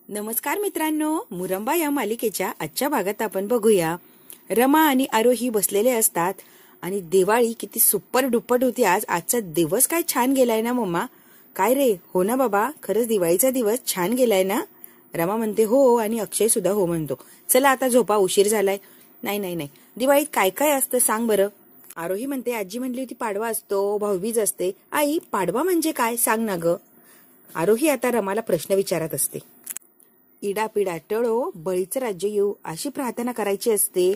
नमस्कार मित्रांनो, मुरंबा या मालिकेच्या आजच्या भागात आपण बघूया रमा आणि आरोही बसलेले असतात आणि दिवाळी किती सुपर डुप्पट होती आज. आजचा दिवस काय छान गेलाय ना मम्मा. काय रे, हो ना बाबा, खरंच दिवाळीचा दिवस छान गेलाय ना. रमा म्हणते हो आणि अक्षय सुद्धा हो म्हणतो. चला आता झोपा, उशीर झालाय. नाही नाही नाही, दिवाळीत काय काय असतं सांग बरं. आरोही म्हणते आजी म्हणली होती पाडवा असतो, भाऊबीज असते. आई पाडवा म्हणजे काय सांग ना ग. आरोही आता रमाला प्रश्न विचारत असते. इडापिडा टळो, बळीचं राज्य येऊ अशी प्रार्थना करायची असते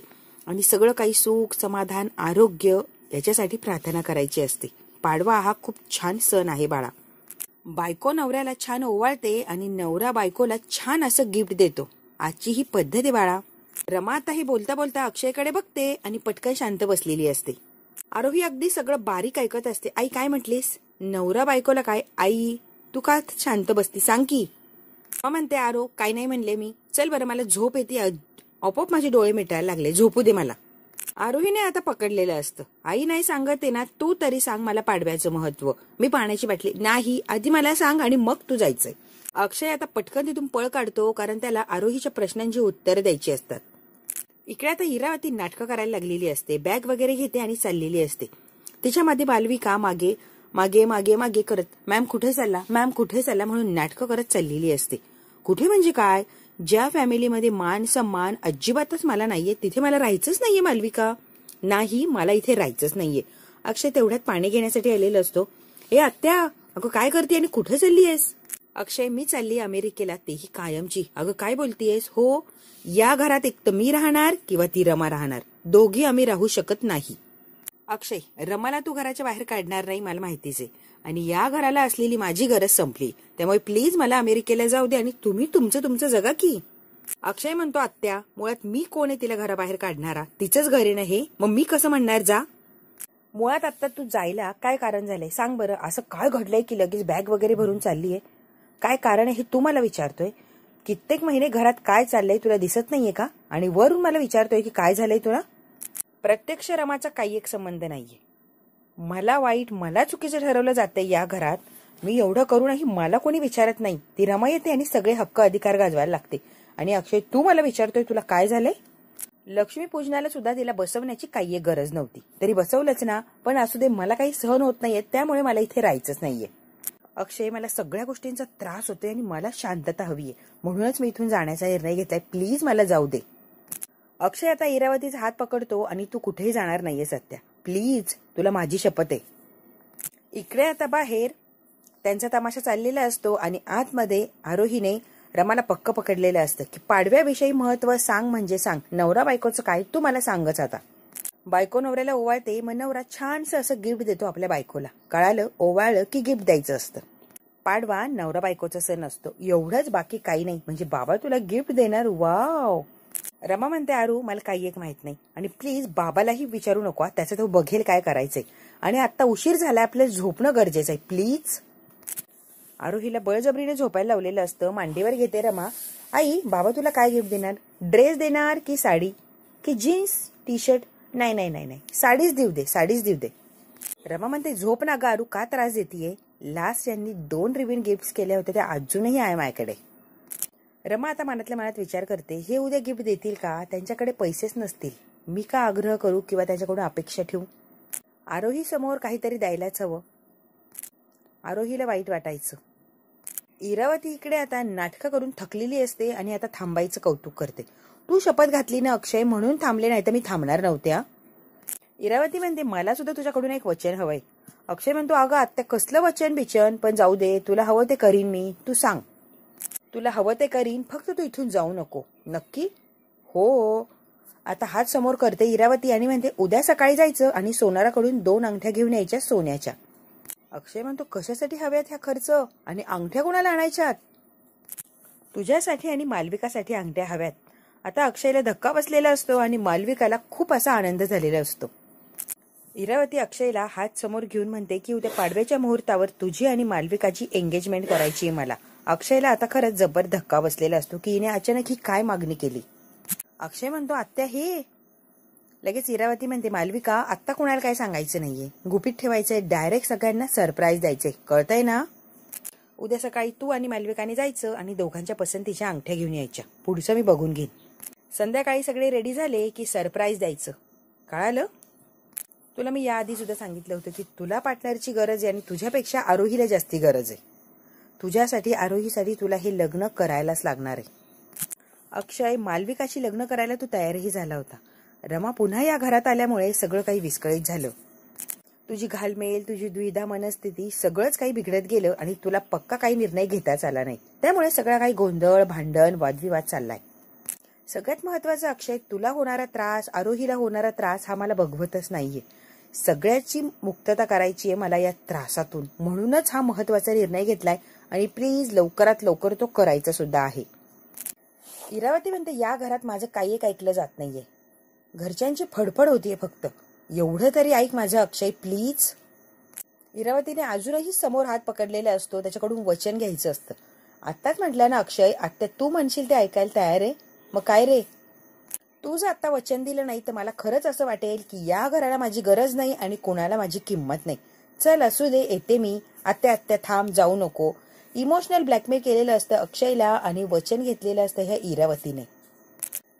आणि सगळं काही सुख समाधान आरोग्य याच्यासाठी प्रार्थना करायची असते. पाडवा हा खूप छान सण आहे बाळा. बायको नवऱ्याला छान ओवाळते आणि नवरा बायकोला छान असं गिफ्ट देतो. आजची ही पद्धत आहे बाळा. रमा आता हे बोलता बोलता अक्षयकडे बघते आणि पटकन शांत बसलेली असते. आरोही अगदी सगळं बारीक ऐकत असते. आई काय म्हटलीस? नवरा बायकोला काय? आई तू का शांत बसती सांग की. म्हणते आरो काय नाही म्हणले मी. चल बरं, मला झोप येते, आपोआप माझे डोळे मिटायला लागले, झोपू दे मला. आरोहीने आता पकडलेलं असतं. आई नाही सांगते ना, तू तरी सांग मला पाडव्याचं महत्व. मी पाण्याची बाटली नाही, आधी मला सांग आणि मग तू जायचंय. अक्षय आता पटकन तिथून पळ काढतो कारण त्याला आरोहीच्या प्रश्नांची उत्तरं द्यायची असतात. इकडे आता इरावती नाटकं करायला लागलेली असते. बॅग वगैरे घेते आणि चाललेली असते. तिच्यामध्ये मालविका मागे मागे मागे मागे करत मॅम कुठे चालला, मॅम कुठे चालला म्हणून नाटकं करत चाललेली असते. कुठे म्हणजे काय? ज्या फॅमिलीमध्ये मान सन्मान अजिबातच मला नाहीये तिथे मला राहायचंच नाहीये मालविका. नाही, मला इथे राहायचंच नाहीये. अक्षय तेवढ्यात पाणी घेण्यासाठी आलेला असतो. ए आत्या, अगं काय करते आणि कुठे चालली आहेस? अक्षय मी चालली अमेरिकेला, तेही कायमची. अगं काय बोलतीयस? हो, या घरात एक तर मी राहणार किंवा ती रमा राहणार, दोघी आम्ही राहू शकत नाही. अक्षय, रमाला तू घराच्या बाहेर काढणार नाही मला माहितीच आहे आणि या घराला असलेली माझी गरज संपली, त्यामुळे प्लीज मला अमेरिकेला जाऊ दे आणि तुम्ही तुमचं जगा की. अक्षय म्हणतो आत्या, मुळात मी कोण आहे तिला घराबाहेर काढणारा? तिचंच घर आहे ना हे, मग मी कसं म्हणणार जा? मुळात आता तू जायला काय कारण झालंय सांग बरं. असं काय घडलंय की लगेच बॅग वगैरे भरून चाललीये? काय कारण आहे हे तू मला विचारतोय? कित्येक महिने घरात काय चाललंय तुला दिसत नाहीये का? आणि वरून मला विचारतोय की काय झालंय तुला? प्रत्यक्ष रमाचा काही एक संबंध नाहीये. मला वाईट, मला चुकीचं ठरवलं जातंय या घरात. मी एवढं करूनही मला कोणी विचारत नाही. ती रमा येते आणि सगळे हक्क अधिकार गाजवायला लागते. आणि अक्षय तू मला विचारतोय तुला काय झालंय? लक्ष्मीपूजनाला सुद्धा तिला बसवण्याची काही एक गरज नव्हती, तरी बसवलंच ना. पण असू दे, मला काही सहन होत नाहीये, त्यामुळे मला इथे राहायचंच नाहीये. अक्षय, मला सगळ्या गोष्टींचा त्रास होतोय आणि मला शांतता हवीये, म्हणूनच मी इथून जाण्याचा निर्णय घेतलाय. प्लीज मला जाऊ दे. अक्षय आता इरावतीचा हात पकडतो आणि तू कुठेही जाणार नाहीये सत्या, प्लीज, तुला माझी शपथ आहे. इकडे आता बाहेर त्यांचा तमाशा चाललेला असतो आणि आतमध्ये आरोहीने रमाला पक्क पकडलेलं असतं की पाडव्याविषयी महत्व सांग म्हणजे सांग. नवरा बायकोचं काय तू मला सांगच आता. बायको नवऱ्याला ओवाळते, मग नवरा छानसं असं गिफ्ट देतो आपल्या बायकोला. कळालं? ओवाळलं की गिफ्ट द्यायचं असतं. पाडवा नवरा बायकोचा सण असतो, एवढंच, बाकी काही नाही. म्हणजे बाबा तुला गिफ्ट देणार? वाव. रमा म्हणते आरू मला काही एक माहित नाही आणि प्लीज बाबालाही विचारू नको, त्याचं तो बघेल काय करायचंय. आणि आता उशीर झालाय, आपल्याला झोपणं गरजेचं आहे, प्लीज. आरोहीला बळजबरीने झोपायला लावलेलं असतं. मांडीवर घेते रमा. आई बाबा तुला काय गिफ्ट देणार? ड्रेस देणार की साडी की जीन्स टी शर्ट? नाही नाही नाही नाही, साडीच देऊ दे, साडीच देऊ दे. रमा म्हणते झोप ना ग आरू, का त्रास देतीये? लास्ट यांनी 2 रिबीन गिफ्ट केल्या होत्या त्या अजूनही आहे माझ्याकडे. रमा आता मनातल्या मनात विचार करते, हे उद्या गिफ्ट देतील का? त्यांच्याकडे पैसेच नसतील, मी का आग्रह करू किंवा त्यांच्याकडून अपेक्षा ठेवू? आरोही समोर काहीतरी द्यायलाच हवं. आरोहीला वाईट वाटायचं. इरावती इकडे आता नाटकं करून थकलेली असते आणि आता थांबायचं कौतुक करते. तू शपथ घातली ना अक्षय, म्हणून थांबले, नाही तर मी थांबणार नव्हत्या. इरावती म्हणते मला सुद्धा तुझ्याकडून एक वचन हवंय. अक्षय म्हणतो अगं आत्या कसलं वचन बिचन, पण जाऊ दे, तुला हवं ते करीन मी, तू सांग. तुला हवं ते करीन, फक्त तू इथून जाऊ नको. नक्की? हो. आता हात समोर करते इरावती आणि म्हणते उद्या सकाळी जायचं आणि सोनाराकडून 2 अंगठ्या घेऊन यायच्या सोन्याच्या. अक्षय म्हणतो कशासाठी हव्यात ह्या खर्च आणि अंगठ्या कोणाला आणायच्यात? तुझ्यासाठी आणि मालविकासाठी अंगठ्या हव्यात. आता अक्षयला धक्का बसलेला असतो आणि मालविकाला खूप असा आनंद झालेला असतो. इरावती अक्षयला हात समोर घेऊन म्हणते की उद्या पाडव्याच्या मुहूर्तावर तुझी आणि मालविकाची एंगेजमेंट करायची आहे मला. अक्षयला आता खरंच जबर धक्का बसलेला असतो की हिने अचानक ही काय मागणी केली. अक्षय म्हणतो आत्या हे. लगेच इरावती म्हणते मालविका आत्ता कोणाला काय सांगायचं नाहीये, गुपित ठेवायचंय, डायरेक्ट सगळ्यांना सरप्राईज द्यायचंय, कळतंय ना? उद्या सकाळी तू आणि मालविकाने जायचं आणि दोघांच्या पसंतीच्या अंगठ्या घेऊन यायच्या. पुढचं मी बघून घेईन. संध्याकाळी सगळे रेडी झाले की सरप्राईज द्यायचं. कळालं? तुला मी याआधी सुद्धा सांगितलं होतं की तुला पार्टनरची गरज आहे आणि तुझ्यापेक्षा आरोहीला जास्ती गरज आहे. तुझ्यासाठी आरोहीसाठी तुला हे लग्न करायलाच लागणार आहे. अक्षय, मालविकाशी लग्न करायला तू तयारही झाला होता. रमा पुन्हा या घरात आल्यामुळे सगळं काही विस्कळीत झालं. तुझी घालमेल, तुझी द्विधा मनस्थिती सगळंच काही बिघडत गेलं आणि तुला पक्का काही निर्णय घेताच आला नाही. त्यामुळे सगळा काही गोंधळ, भांडण, वादविवाद चाललाय. सगळ्यात महत्वाचं अक्षय, तुला होणारा त्रास, आरोहीला होणारा त्रास हा मला बघवतच नाहीये. सगळ्याची मुक्तता करायची आहे मला या त्रासातून. म्हणूनच हा महत्वाचा निर्णय घेतलाय आणि प्लीज लवकरात लवकर तो करायचा सुद्धा आहे. इरावती म्हणते या घरात माझं काही एक ऐकलं जात नाहीये. घरच्यांची फडफड होतीये फक्त. एवढं तरी ऐक माझं अक्षय प्लीज. इरावतीने अजूनही समोर हात पकडलेला असतो. त्याच्याकडून वचन घ्यायचं असतं. आत्ताच म्हटलं ना अक्षय, आत्ता तू म्हणशील ते ऐकायला तयार आहे. मग काय रे, तू जर आत्ता वचन दिलं नाही तर मला खरंच असं वाटेल की या घराला माझी गरज नाही आणि कोणाला माझी किंमत नाही. चल असू दे, येते मी. आत्या आत्या थांब, जाऊ नको. इमोशनल ब्लॅकमेल केलेलं असतं अक्षयला आणि वचन घेतलेलं असतं ह्या इरावतीने.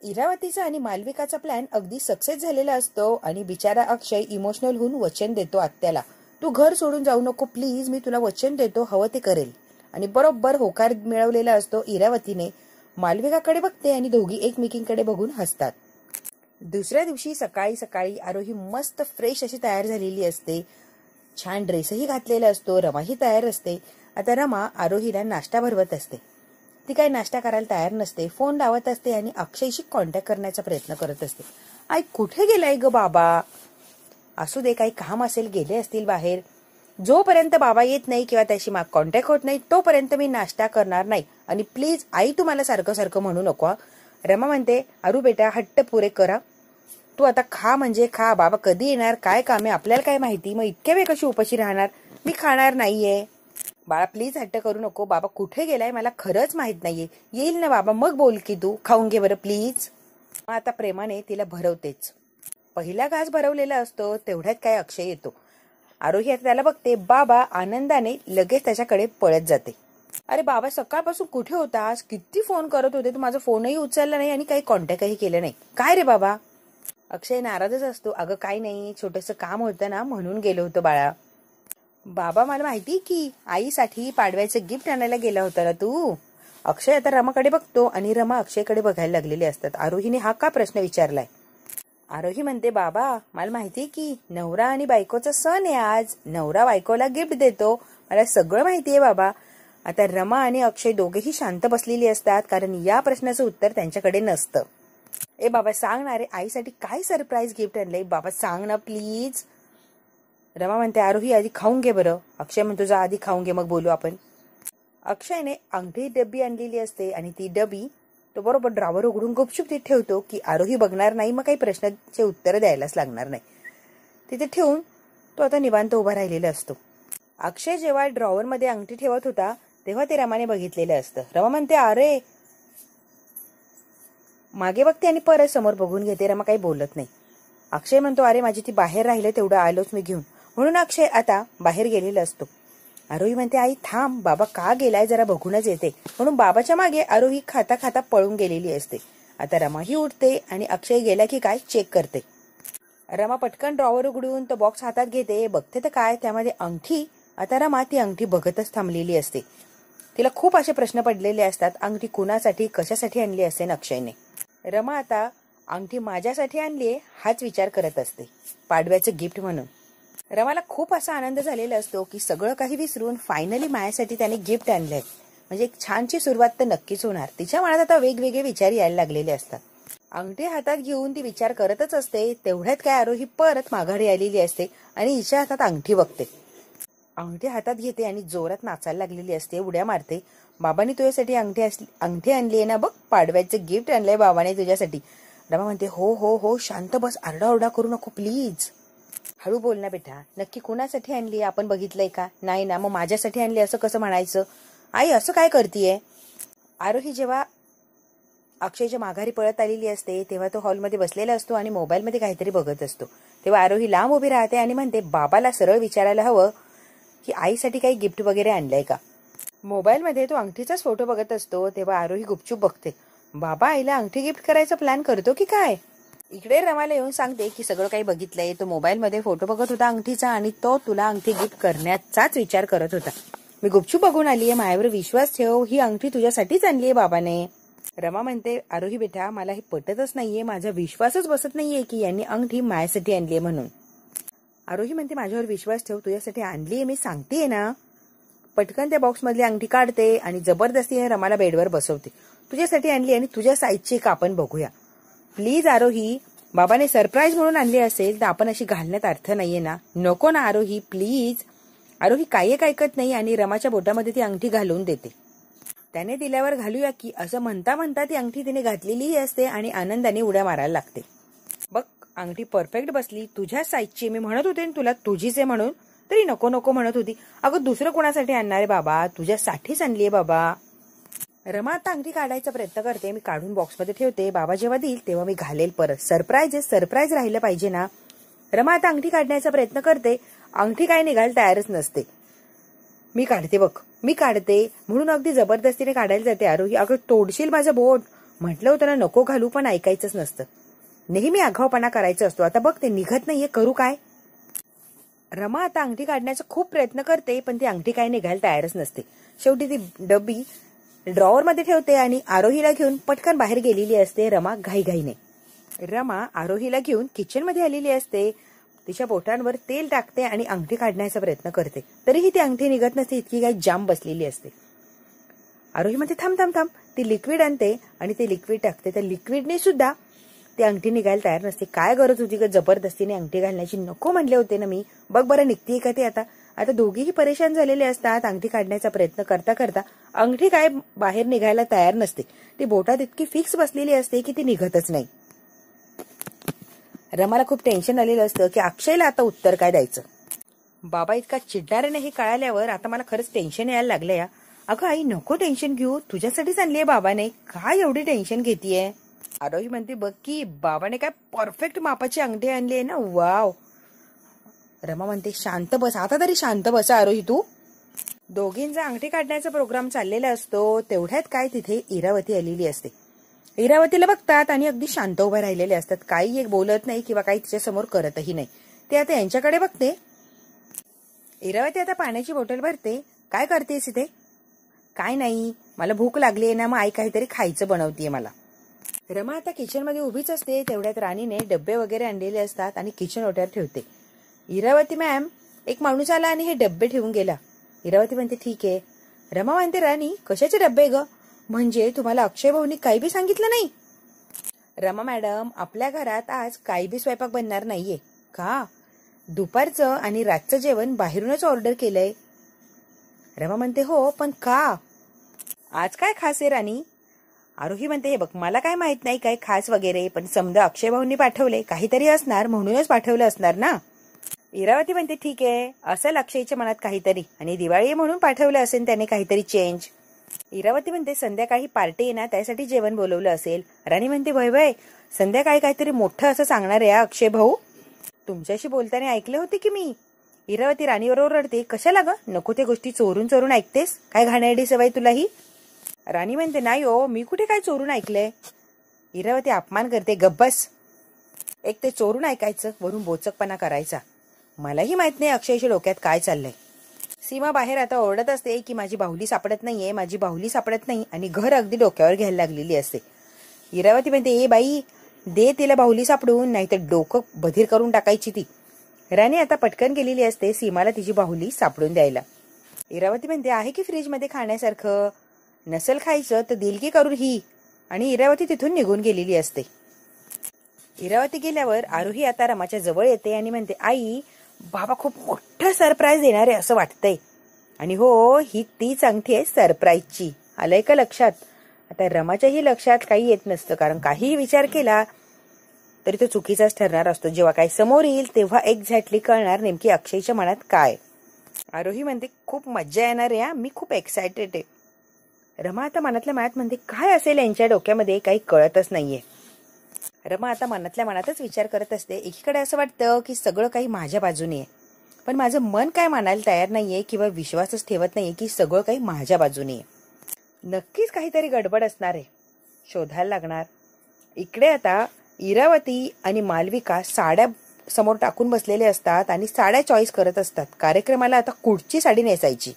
इरावतीचा आणि मालविकाचा प्लॅन अगदी सक्सेस झालेला असतो आणि बिचारा अक्षय इमोशनल होऊन वचन देतो आत्याला, तू घर सोडून जाऊ नको प्लीज, मी तुला वचन देतो, हवं ते करेल. आणि बरोबर होकार मिळवलेला असतो इरावतीने. मालविकाकडे बघते आणि दोघी एकमेकींकडे बघून हसतात. दुसऱ्या दिवशी सकाळी सकाळी आरोही मस्त फ्रेश अशी तयार झालेली असते. छान ड्रेसही घातलेला असतो. रमाही तयार असते. आता रमा आरोहीला नाश्ता भरवत असते. ती काही नाश्ता करायला तयार नसते. फोन लावत असते आणि अक्षयशी कॉन्टॅक्ट करण्याचा प्रयत्न करत असते. आई कुठे गेलाय ग बाबा? असू दे, काही काम असेल, गेले असतील बाहेर. जोपर्यंत बाबा येत नाही किंवा त्याशी कॉन्टॅक्ट होत नाही तोपर्यंत मी नाश्ता करणार नाही. आणि प्लीज आई तू मला सारखं सारखं म्हणू नको. रमा म्हणते अरू बेटा हट्ट पुरे करा. तू आता खा म्हणजे खा. बाबा कधी येणार, काय काम आहे आपल्याला काय माहिती. मग इतक्या वेळ कशी उपाशी राहणार? मी खाणार नाहीये. बाळा प्लीज हट्ट करू नको. बाबा कुठे गेलाय मला खरंच माहित नाहीये. येईल ना बाबा मग बोल की तू. खाऊन घे बरं प्लीज. आता प्रेमाने तिला भरवतेच. पहिला घास भरवलेला असतो तेवढ्यात काय अक्षय येतो. आरोही आता त्याला बघते. बाबा आनंदाने लगेच त्याच्याकडे पळत जाते. अरे बाबा सकाळपासून कुठे होतास? किती फोन करत होते, तू माझा फोनही उचलला नाही आणि काही कॉन्टॅक्टही केलं नाही. काय रे बाबा? अक्षय नाराजच असतो. अगं काही नाही, छोटंसं काम होतं ना म्हणून गेलो होतो बाळा. बाबा मला माहिती की आईसाठी पाडव्याचं गिफ्ट आणायला गेला होता ना तू. अक्षय आता रमाकडे बघतो आणि रमा अक्षयकडे बघायला लागलेले असतात. आरोहीने हा का प्रश्न विचारलाय? आरोही म्हणते बाबा मला माहिती की नवरा आणि बायकोचा सण आहे आज. नवरा बायकोला गिफ्ट देतो. मला सगळं माहितीये बाबा. आता रमा आणि अक्षय दोघेही शांत बसलेली असतात कारण या प्रश्नाचं उत्तर त्यांच्याकडे नसतं. ए बाबा सांग ना रे, आईसाठी काय सरप्राईज गिफ्ट आणलंय बाबा, सांग ना प्लीज. रमा म्हणते आरोही आधी खाऊन घे बरं. अक्षय म्हणतो जा आधी खाऊन घे मग बोलू आपण. अक्षयने अंगठी डब्बी आणलेली असते आणि ती डबी तो बरोबर ड्रॉवर उघडून गुपचूप तिथे ठेवतो की आरोही बघणार नाही, मग काही प्रश्नाचे उत्तर द्यायलाच लागणार नाही. तिथे ठेवून तो आता निवांत उभा राहिलेला असतो. अक्षय जेव्हा ड्रॉवर मध्ये अंगठी ठेवत होता तेव्हा ते रमाने बघितलेलं असतं. रमा म्हणते अरे, मागे बघते आणि परत समोर बघून घेते. रमा काही बोलत नाही. अक्षय म्हणतो अरे माझी ती बाहेर राहिलं तेवढं आलोच मी घेऊन. म्हणून अक्षय आता बाहेर गेलेला असतो. आरोही म्हणते आई थांब, बाबा का गेलाय जरा बघूनच येते. म्हणून बाबाच्या मागे आरोही खाता खाता पळून गेलेली असते. आता रमाही उठते आणि अक्षय गेला की काय चेक करते. रमा पटकन ड्रॉवर उघडून तो बॉक्स हातात घेते. बघते तर काय त्यामध्ये अंगठी. आता रमा ती अंगठी बघतच थांबलेली असते. तिला खूप असे प्रश्न पडलेले असतात. अंगठी कुणासाठी कशासाठी आणली असेल अक्षयने. रमा आता अंगठी माझ्यासाठी आणलीये हाच विचार करत असते, पाडव्याचं गिफ्ट म्हणून. रमाला खूप असा आनंद झालेला असतो की सगळं काही विसरून फायनली माझ्यासाठी त्याने गिफ्ट आणलंय. म्हणजे एक छानशी सुरुवात तर नक्कीच होणार. तिच्या मनात आता वेगवेगळे विचार यायला लागलेले असतात. अंगठी हातात घेऊन ती विचार करतच असते. तेवढ्यात काय आरोही परत माघारी आलेली असते आणि हिच्या हातात अंगठी बघते. अंगठी हातात घेते आणि जोरात नाचायला लागलेली असते, उड्या मारते. बाबांनी तुझ्यासाठी अंगठी आणली आहे ना बघ, पाडव्याचं गिफ्ट आणलंय बाबाने तुझ्यासाठी. रमा म्हणते हो हो हो शांत बस, आरडाओरडा करू नको प्लीज. हळू बोल ना बेटा, नक्की कुणासाठी आणली आपण बघितलंय का? नाही ना, मग माझ्यासाठी आणली असं कसं म्हणायचं? आई असं काय करतीये? आरोही जेव्हा अक्षयच्या माघारी पळत आलेली असते तेव्हा तो हॉलमध्ये बसलेला असतो आणि मोबाईलमध्ये काहीतरी बघत असतो. तेव्हा आरोही लांब उभी राहते आणि म्हणते बाबाला सरळ विचारायला हवं की आईसाठी काही गिफ्ट वगैरे आणलंय का. मोबाईलमध्ये तो अंगठीचाच फोटो बघत असतो तेव्हा आरोही गुपचूप बघते. बाबा आईला अंगठी गिफ्ट करायचा प्लॅन करतो की काय. इकडे रमाला येऊन सांगते की सगळं काही बघितलंय. तो मोबाईलमध्ये फोटो बघत होता अंगठीचा आणि तो तुला अंगठी गिफ्ट करण्याचाच विचार करत होता. मी गुपचूप बघून आलीये, माझ्यावर विश्वास ठेव, ही अंगठी तुझ्यासाठीच आणलीये बाबाने. रमा म्हणते आरोही बेटा मला हे पटतच नाहीये, माझा विश्वासच बसत नाहीये की यांनी अंगठी माझ्यासाठी आणलीये म्हणून. आरोही म्हणते माझ्यावर विश्वास ठेव, तुझ्यासाठी आणलीये मी सांगतेय ना. पटकन त्या बॉक्स मधली अंगठी काढते आणि जबरदस्तीने रमाला बेडवर बसवते. तुझ्यासाठी आणली आणि तुझ्या साईजची एक आपण बघूया. प्लीज आरोही, बाबाने सरप्राईज म्हणून आणली असेल तर आपण अशी घालण्यात अर्थ नाहीये ना. नको ना आरोही प्लीज. आरोही काही एक ऐकत नाही आणि रमाच्या बोटामध्ये ती अंगठी घालून देते. त्याने दिल्यावर घालूया की असं म्हणता म्हणता ती अंगठी तिने घातलेलीही असते आणि आनंदाने उड्या मारायला लागते. बघ अंगठी परफेक्ट बसली, तुझ्या साईजची. मी म्हणत होते तुला तुझीच आहे म्हणून, तरी नको नको म्हणत होती. अगं दुसरं कोणासाठी आणणार आहे बाबा, तुझ्यासाठीच आणलीये बाबा. रमा आता अंगठी काढायचा प्रयत्न करते. मी काढून बॉक्समध्ये ठेवते, बाबा जेव्हा देईल तेव्हा मी घालेल परत. सरप्राईज राहिलं पाहिजे ना. रमा आता अंगठी काढण्याचा प्रयत्न करते. अंगठी काय निघायला तयारच नसते. मी काढते बघ, मी काढते म्हणून अगदी जबरदस्तीने काढायला जाते. आरोही अगं तोडशील माझं बोट. म्हटलं होतं ना नको घालू, पण ऐकायचंच नसतं. नेहमी आगाऊपणा करायचा असतो. आता बघ ते निघत नाहीये, करू काय. रमा आता अंगठी काढण्याचा खूप प्रयत्न करते पण ती अंगठी काय निघायला तयारच नसते. शेवटी ती डब्बी ड्रॉवर मध्ये ठेवते आणि आरोहीला घेऊन पटकन बाहेर गेलेली असते रमा घाईघाईने. रमा आरोहीला घेऊन किचन मध्ये आलेली असते. तिच्या बोटांवर तेल टाकते आणि अंगठी काढण्याचा प्रयत्न करते. तरीही ती अंगठी निघत नसते, इतकी काही जाम बसलेली असते. आरोही म्हणते थांब थांब थांब. ती लिक्विड आणते आणि ते लिक्विड टाकते. त्या लिक्विडने सुद्धा ती अंगठी निघायला तयार नसते. काय गरज होती ग जबरदस्तीने अंगठी घालण्याची, नको म्हणले होते ना मी. बघ बरं निघतीये का ते. आता दोघीही परेशान झालेले असतात. अंगठी काढण्याचा प्रयत्न करता करता अंगठी काय बाहेर निघायला तयार नसते. ती बोटात इतकी फिक्स बसलेली असते की ती निघतच नाही. रमाला खूप टेन्शन आलेलं असतं की अक्षयला आता उत्तर काय द्यायचं. बाबा इतका चिडणाऱ्याने हे कळाल्यावर आता मला खरंच टेन्शन यायला लागलं या. अगं आई नको टेन्शन घेऊ, तुझ्यासाठीच आणलीये बाबाने, काय एवढी टेन्शन घेतीये. आरोही म्हणते बघ की बाबाने काय परफेक्ट मापाची अंगठी आणली आहे ना. वाव. रमा म्हणते शांत बस, आता तरी शांत बस आरोही तू. दोघींचा अंगठी काढण्याचा प्रोग्राम चाललेला असतो. तेवढ्यात काय तिथे इरावती आलेली असते. इरावतीला बघतात आणि अगदी शांत उभे राहिलेले असतात. काही एक बोलत नाही किंवा काही तिच्या समोर करतही नाही. ते आता यांच्याकडे बघते. इरावती आता पाण्याची बॉटल भरते. काय करतेस इथे. काय नाही, मला भूक लागली आहे ना, मग आई काहीतरी खायचं बनवतीये मला. रमा आता किचन मध्ये उभीच असते. तेवढ्यात राणीने डब्बे वगैरे आणलेले असतात आणि किचन ओट्यावर ठेवते. इरावती मॅम, एक माणूस आला आणि हे डब्बे ठेवून गेला. इरावती म्हणते ठीक आहे. रमा म्हणते राणी कशाचे डब्बे ग, म्हणजे तुम्हाला अक्षय भाऊनी काही बी सांगितलं नाही. रमा मॅडम आपल्या घरात आज काही बी स्वयंपाक बनणार नाहीये. का. दुपारचं आणि रातचं जेवण बाहेरूनच ऑर्डर केलंय. रमा म्हणते हो पण का. आज काय खास आहे राणी. आरोही म्हणते हे बघ मला काय माहित नाही काय खास वगैरे, पण समजा अक्षय भाऊंनी पाठवले काहीतरी असणार म्हणूनच पाठवलं असणार ना. इरावती म्हणते ठीक आहे, असेल अक्षयच्या मनात काहीतरी आणि दिवाळी म्हणून पाठवलं असेल त्याने काहीतरी चेंज. इरावती म्हणते संध्याकाळी पार्टी आहे ना त्यासाठी जेवण बोलवलं असेल. राणी म्हणते वय वय संध्याकाळी काहीतरी मोठं असं सांगणार आहे अक्षय भाऊ. तुमच्याशी बोलताना ऐकले होते की मी. इरावती राणीवर रडते कशाला ग, नको त्या गोष्टी चोरून चोरून ऐकतेस, काय घाणेरडी सवय तुला ही. राणी म्हणते नाही हो मी कुठे काय चोरून ऐकलंय. इरावती अपमान करते गब्बस. एक ते चोरून ऐकायचं वरून बोचकपणा करायचा. मलाही माहित नाही अक्षयच्या डोक्यात काय चाललंय. सीमा बाहेर आता ओरडत असते की माझी बाहुली सापडत नाहीये, माझी बाहुली सापडत नाही आणि घर अगदी डोक्यावर घ्यायला लागलेली असते. इरावती म्हणते ए बाई दे तिला बाहुली सापडून, नाही तर डोकं बधीर करून टाकायची ती. राणी आता पटकन गेलेली असते सीमाला तिची बाहुली सापडून द्यायला. इरावती म्हणते आहे की फ्रीज मध्ये खाण्यासारखं, नसेल खायचं तर दिलगी करून ही. आणि इरावती तिथून निघून गेलेली असते. इरावती गेल्यावर आरोही आता रमाच्या जवळ येते आणि म्हणते आई बाबा खूप मोठं सरप्राईज देणार आहे असं वाटतंय. आणि हो ही तीच अंगठी आहे सरप्राईजची. आलंय का लक्षात. आता रमाच्याही लक्षात काही येत नसतं, कारण काही विचार केला तरी तो चुकीचाच ठरणार असतो. जेव्हा काही समोर येईल तेव्हा एक्झॅक्टली कळणार नेमकी अक्षयच्या मनात काय. आरोही म्हणते खूप मज्जा येणार आहे, मी खूप एक्सायटेड आहे. रमा आता मनातल्या मनात म्हणते काय असेल यांच्या डोक्यामध्ये काही कळतच नाहीये. रमा आता मनातल्या मनातच विचार करत असते. एकीकडे असं वाटतं की सगळं काही माझ्या बाजूने आहे पण माझं मन काय मानायला तयार नाहीये किंवा विश्वासच ठेवत नाहीये की सगळं काही माझ्या बाजूने आहे. नक्कीच काहीतरी गडबड असणार आहे, शोधायला लागणार. इकडे आता इरावती आणि मालविका साड्या समोर टाकून बसलेले असतात आणि साड्या चॉईस करत असतात. कार्यक्रमाला आता कुठची साडी नेसायची.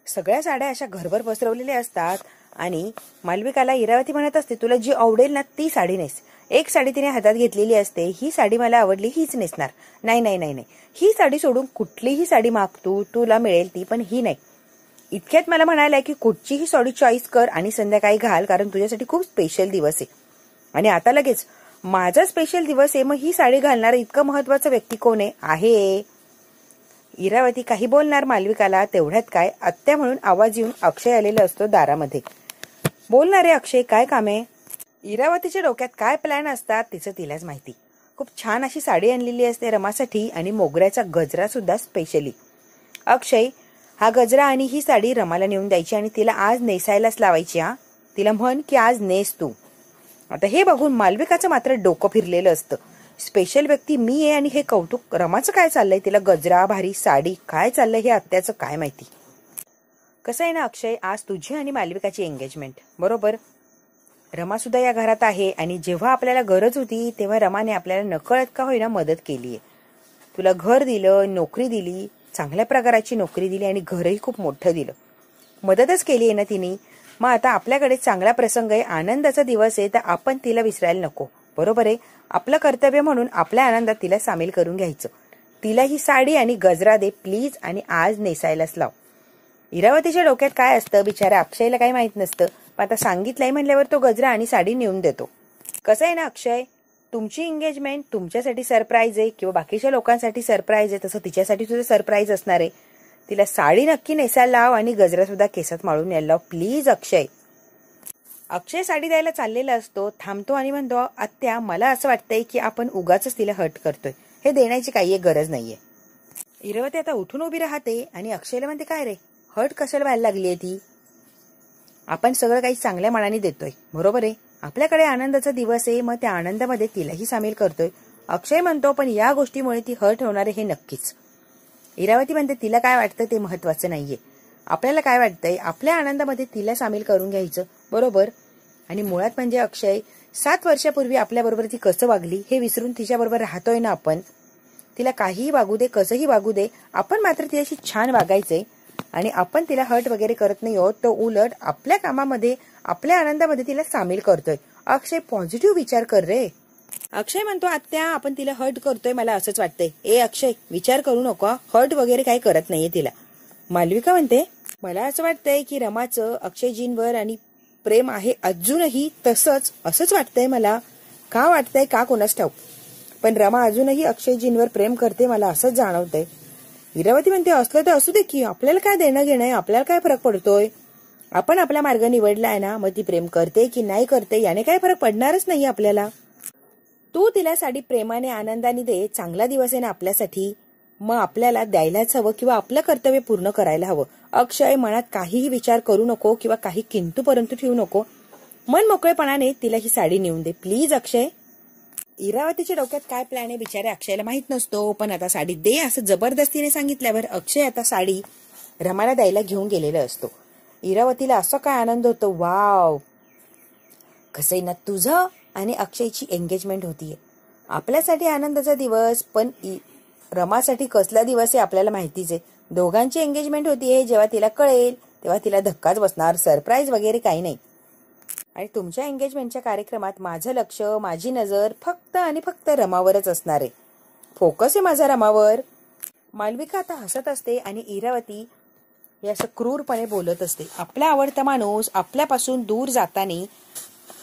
सगळ्या साड्या अशा घरभर पसरवलेल्या असतात आणि मालविकाला इरावती म्हणत असते, तुला जी आवडेल ना ती साडी नेस. एक साडी तिने हातात घेतलेली असते, ही साडी मला आवडली हीच नेसणार. नाही नाही नाही नाही, ही साडी सोडून कुठलीही साडी माग तू, तुला मिळेल ती, पण ही नाही. इतक्यात मला म्हणायला की कुठचीही साडी चॉईस कर आणि संध्याकाळी घाल, कारण तुझ्यासाठी खूप स्पेशल दिवस आहे. आणि आता लगेच माझा स्पेशल दिवस आहे, मग ही साडी घालणार इतकं महत्वाचं व्यक्ती कोण आहे? इरावती काही बोलणार मालविकाला, तेवढ्यात काय आत्या म्हणून आवाज येऊन अक्षय आलेला असतो दारामध्ये. बोलणारे अक्षय, काय काम आहे? इरावतीच्या डोक्यात काय प्लॅन असतात तिचं तिलाच माहिती. खूप छान अशी साडी आणलेली असते रमासाठी आणि मोगऱ्याचा गजरा सुद्धा स्पेशली. अक्षय, हा गजरा आणि ही साडी रमाला नेऊन द्यायची आणि तिला आज नेसायलाच लावायची. तिला म्हण की आज नेस तू. आता हे बघून मालविकाचं मात्र डोकं फिरलेलं असतं. स्पेशल व्यक्ती मी आहे आणि हे कौतुक रमाचं काय चाललंय? तिला गजरा, भारी साडी, काय चाललंय हे आत्याचं काय माहिती. कसं आहे ना अक्षय, आज तुझी आणि मालविकाची एंगेजमेंट, बरोबर? रमा सुद्धा या घरात आहे आणि जेव्हा आपल्याला गरज होती तेव्हा रमाने आपल्याला नकळत का होईना मदत केली आहे. तुला घर दिलं, नोकरी दिली, चांगल्या प्रकाराची नोकरी दिली आणि घरही खूप मोठं दिलं. मदतच केली आहे ना तिने. मग आता आपल्याकडे चांगला प्रसंग आहे, आनंदाचा दिवस आहे, तर आपण तिला विसरायला नको, बरोबर आहे? आपलं कर्तव्य म्हणून आपल्या आनंदात तिला सामील करून घ्यायचं. तिला ही साडी आणि गजरा दे प्लीज आणि आज नेसायलाच लाव. इरावतीच्या डोक्यात काय असतं बिचारा अक्षयला काही माहित नसतं, पण आता सांगितलंय म्हणल्यावर तो गजरा आणि साडी नेऊन देतो. कसं आहे ना अक्षय, तुमची एंगेजमेंट तुमच्यासाठी सरप्राईज आहे किंवा बाकीच्या लोकांसाठी सरप्राईज आहे, तसं तिच्यासाठी सुद्धा सरप्राईज असणार आहे. तिला साडी नक्की नेसायला लाव आणि गजरा सुद्धा केसात माळून यायला लाव प्लीज अक्षय. अक्षय साडी द्यायला चाललेला असतो, थांबतो आणि म्हणतो, आत्या मला असं वाटतंय की आपण उगाच तिला हर्ट करतोय, हे देण्याची काही एक गरज नाहीये. इरावती आता उठून उभी राहते आणि अक्षयला म्हणते, काय रे हर्ट कशाला व्हायला लागलीये ती? आपण सगळं काही चांगल्या मनाने देतोय, बरोबर आहे? आपल्याकडे आनंदाचा दिवस आहे, मग त्या आनंदामध्ये तिलाही सामील करतोय. अक्षय म्हणतो, पण या गोष्टीमुळे ती हर्ट होणार आहे हे नक्कीच. इरावती म्हणते, तिला काय वाटतं ते महत्वाचं नाहीये, आपल्याला काय वाटतंय आपल्या आनंदामध्ये तिला सामील करून घ्यायचं, बरोबर? आणि मुळात म्हणजे अक्षय 7 वर्षापूर्वी आपल्याबरोबर ती कसं वागली हे विसरून तिच्याबरोबर राहतोय ना आपण. तिला काहीही वागू दे, कसंही वागू दे, आपण मात्र तिच्याशी छान वागायचंय आणि आपण तिला हर्ट वगैरे करत नाही आहोत, तर उलट आपल्या कामामध्ये आपल्या आनंदामध्ये तिला सामील करतोय. अक्षय पॉझिटिव्ह विचार कर रे. अक्षय म्हणतो, आत्या आपण तिला हर्ट करतोय मला असंच वाटतंय. ए अक्षय, विचार करू नको, हर्ट वगैरे काही करत नाहीये तिला. मालविका म्हणते, मला असं वाटतंय की रमाचं अक्षयजींवर आणि प्रेम आहे अजूनही तसंच, असंच वाटतंय मला. का वाटतंय का कोणास ठाऊक, पण रमा अजूनही अक्षयजींवर प्रेम करते मला असंच जाणवतंय. इरावती म्हणते, असलं तर असू दे की, आपल्याला काय देणं घेणं आहे, आपल्याला काय फरक पडतोय? आपण आपला मार्ग निवडलाय ना, मग ती प्रेम करते की नाही करते याने काय फरक पडणारच नाही आपल्याला. तू तिला साडी प्रेमाने आनंदाने दे, चांगला दिवस आहे ना आपल्यासाठी, मग आपल्याला द्यायलाच हवं किंवा आपलं कर्तव्य पूर्ण करायला हवं. अक्षय, मनात काहीही विचार करू नको किंवा काही किंतु परंतु ठेवू नको, मन मोकळेपणाने तिला ही साडी नेऊन दे प्लीज अक्षय. इरावतीच्या डोक्यात काय प्लॅन आहे बिचारे अक्षयला माहित नसतो, पण आता साडी दे असं जबरदस्तीने सांगितल्यावर अक्षय आता साडी रमाला द्यायला घेऊन गेलेला असतो. इरावतीला असं काय आनंद होतो, वाव, कसंही ना तुझं आणि अक्षयची एंगेजमेंट होतीये, आपल्यासाठी आनंदाचा दिवस, पण रमासाठी कसला दिवस आहे आपल्याला माहितीच आहे. दोघांची एंगेजमेंट होतीये, जेव्हा तिला कळेल तेव्हा तिला धक्काच बसणार, सरप्राईज वगैरे काही नाही. आणि तुमच्या एंगेजमेंटच्या कार्यक्रमात माझं लक्ष, माझी नजर फक्त आणि फक्त रमावरच असणार आहे. फोकस आहे माझा रमावर. मालविका आता हसत असते आणि इरावती हे असं क्रूरपणे बोलत असते. आपला आवडता माणूस आपल्यापासून दूर जाताना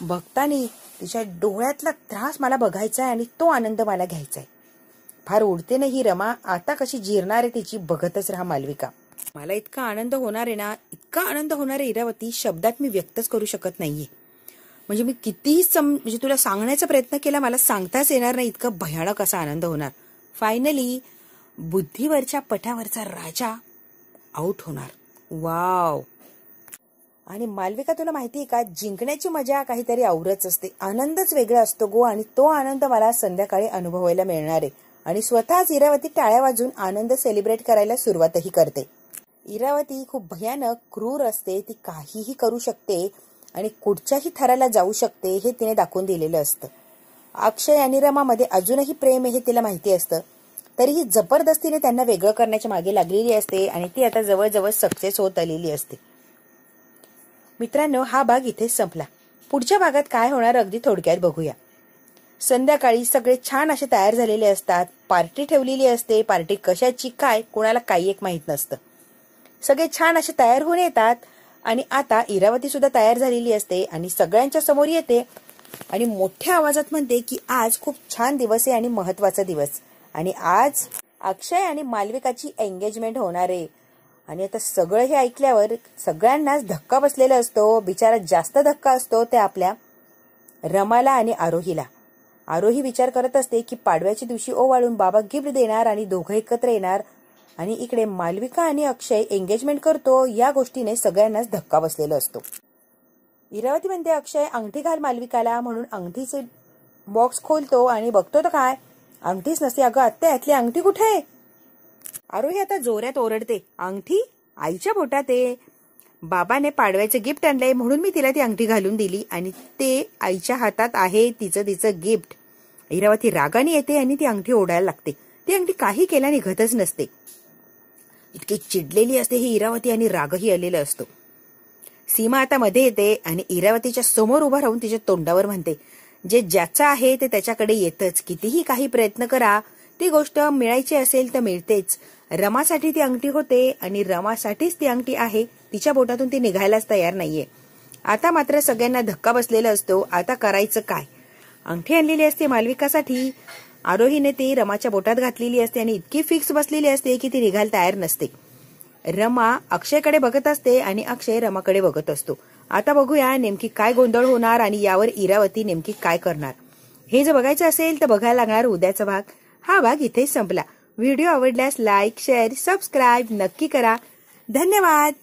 बघताना तिच्या डोळ्यातला त्रास मला बघायचा आहे आणि तो आनंद मला घ्यायचा आहे. फार उडते नाही रमा, आता कशी जिरणार आहे तिची बघतच राहा मालविका. मला इतका आनंद होणार आहे ना, इतका आनंद होणार आहे इरावती, शब्दात मी व्यक्तच करू शकत नाहीये. म्हणजे मी कितीही म्हणजे तुला सांगण्याचा प्रयत्न केला मला सांगताच येणार नाही, इतका भयानक असा आनंद होणार. फायनली बुद्धीवरच्या पटावरचा राजा आउट होणार. वाव. आणि मालविका तुला माहितीये का, जिंकण्याची मजा काहीतरी औरच असते, आनंदच वेगळा असतो गो, आणि तो आनंद मला संध्याकाळी अनुभवायला मिळणार आहे. आणि स्वतःच इरावती टाळ्या वाजून आनंद सेलिब्रेट करायला सुरुवातही करते. इरावती खूप भयानक क्रूर असते, ती काहीही करू शकते आणि कुठच्याही थराला जाऊ शकते हे तिने दाखवून दिलेलं असतं. अक्षय आणि रमामध्ये अजूनही प्रेम आहे हे तिला माहिती असतं, तरीही जबरदस्तीने त्यांना वेगळं करण्याच्या मागे लागलेली असते आणि ती आता जवळजवळ सक्सेस होत आलेली असते. मित्रांनो, हा भाग इथेच संपला. पुढच्या भागात काय होणार अगदी थोडक्यात बघूया. संध्याकाळी सगळे छान असे तयार झालेले असतात, पार्टी ठेवलेली असते. पार्टी कशाची काय कोणाला काही एक माहित नसतं. सगळे छान असे तयार होऊन येतात आणि आता इरावती सुद्धा तयार झालेली असते आणि सगळ्यांच्या समोर येते आणि मोठ्या आवाजात म्हणते की आज खूप छान दिवस आहे आणि महत्वाचा दिवस, आणि आज अक्षय आणि मालविकाची एंगेजमेंट होणार आहे. आणि आता सगळं हे ऐकल्यावर सगळ्यांनाच धक्का बसलेला असतो. बिचारा जास्त धक्का असतो ते आपल्या रमाला आणि आरोहीला. आरोही विचार करत असते की पाडव्याच्या दिवशी ओवाळून बाबा गिफ्ट देणार आणि दोघं एकत्र येणार, आणि इकडे मालविका आणि अक्षय एंगेजमेंट करतो. या गोष्टीने सगळ्यांनाच धक्का बसलेला असतो. इरावती म्हणते अक्षय अंगठी घाल मालविकाला, म्हणून अंगठीचे बॉक्स खोलतो आणि बघतो तर काय अंगठीच नसते. अगं आत्या, यातली अंगठी कुठे आहे? आरोही आता जोरात ओरडते, अंगठी आईच्या बोटात आहे. बाबाने पाडव्याचे गिफ्ट आणलंय म्हणून मी तिला ती अंगठी घालून दिली आणि ते आईच्या हातात आहे तिचं गिफ्ट. इरावती रागाने येते आणि ती अंगठी ओढायला लागते. ती अंगठी काही केल्या निघतच नसते. इतकी चिडलेली असते ही इरावती आणि रागही आलेला असतो. सीमा आता मध्ये येते आणि इरावतीच्या समोर उभा राहून तिच्या तोंडावर म्हणते, जे ज्याचं आहे ते त्याच्याकडे येतच. कितीही काही प्रयत्न करा, ती गोष्ट मिळायची असेल तर मिळतेच. रमासाठी ती अंगठी होते आणि रमासाठीच ती अंगठी आहे. तिच्या बोटातून ती निघायलाच तयार नाहीये. आता मात्र सगळ्यांना धक्का बसलेला असतो. आता करायचं काय? अंगठी आणलेली असते मालविकासाठी. आरोहीने ती रमाच्या बोटात घातलेली असते आणि इतकी फिक्स बसलेली असते की ती निघायला तयार नसते. रमा अक्षयकडे बघत असते आणि अक्षय रमाकडे बघत असतो. आता बघूया नेमकी काय गोंधळ होणार आणि यावर इरावती नेमकी काय करणार. हे जर बघायचं असेल तर बघायला लागणार उद्याचा भाग. हा भाग इथेच संपला. व्हिडिओ आवडल्यास लाईक, शेअर, सबस्क्राईब नक्की करा. धन्यवाद.